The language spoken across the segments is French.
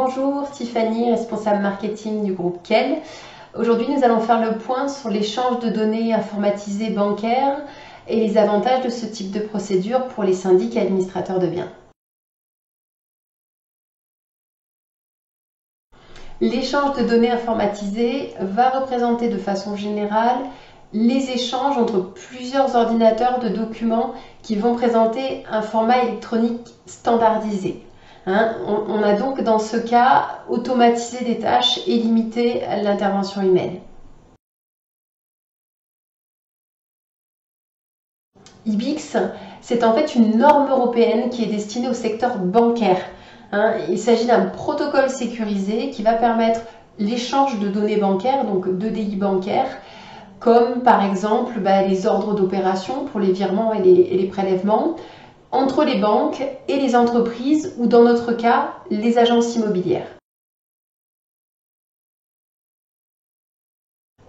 Bonjour, Tiffany, responsable marketing du groupe Kell. Aujourd'hui, nous allons faire le point sur l'échange de données informatisées bancaires et les avantages de ce type de procédure pour les syndics et administrateurs de biens. L'échange de données informatisées va représenter de façon générale les échanges entre plusieurs ordinateurs de documents qui vont présenter un format électronique standardisé. On a donc dans ce cas automatisé des tâches et limité l'intervention humaine. IBIX, c'est en fait une norme européenne qui est destinée au secteur bancaire. Il s'agit d'un protocole sécurisé qui va permettre l'échange de données bancaires, donc d'EDI bancaires, comme par exemple les ordres d'opération pour les virements et les prélèvements, entre les banques et les entreprises ou dans notre cas, les agences immobilières.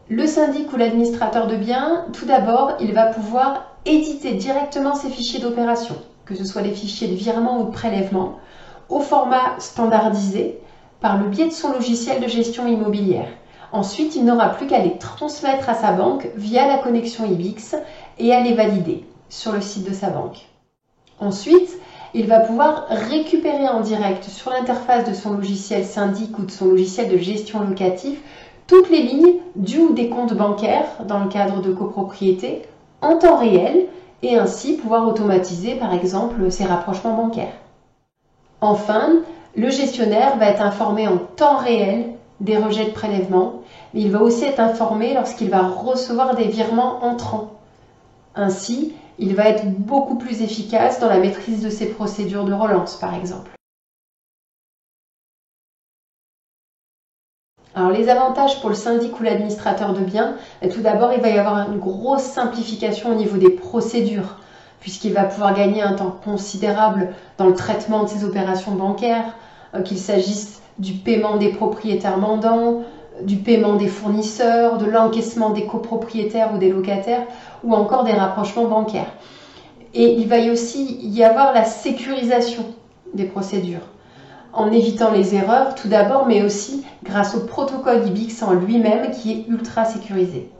Le syndic ou l'administrateur de biens, tout d'abord, il va pouvoir éditer directement ses fichiers d'opération, que ce soit les fichiers de virement ou de prélèvement, au format standardisé par le biais de son logiciel de gestion immobilière. Ensuite, il n'aura plus qu'à les transmettre à sa banque via la connexion IBIX et à les valider sur le site de sa banque. Ensuite, il va pouvoir récupérer en direct sur l'interface de son logiciel syndic ou de son logiciel de gestion locatif toutes les lignes du ou des comptes bancaires dans le cadre de copropriété en temps réel et ainsi pouvoir automatiser par exemple ses rapprochements bancaires. Enfin, le gestionnaire va être informé en temps réel des rejets de prélèvement, mais il va aussi être informé lorsqu'il va recevoir des virements entrants. Ainsi, il va être beaucoup plus efficace dans la maîtrise de ses procédures de relance, par exemple. Alors, les avantages pour le syndic ou l'administrateur de biens, tout d'abord, il va y avoir une grosse simplification au niveau des procédures, puisqu'il va pouvoir gagner un temps considérable dans le traitement de ses opérations bancaires, qu'il s'agisse du paiement des propriétaires mandants, du paiement des fournisseurs, de l'encaissement des copropriétaires ou des locataires, ou encore des rapprochements bancaires. Et il va aussi y avoir la sécurisation des procédures, en évitant les erreurs tout d'abord, mais aussi grâce au protocole IBIX en lui-même qui est ultra sécurisé.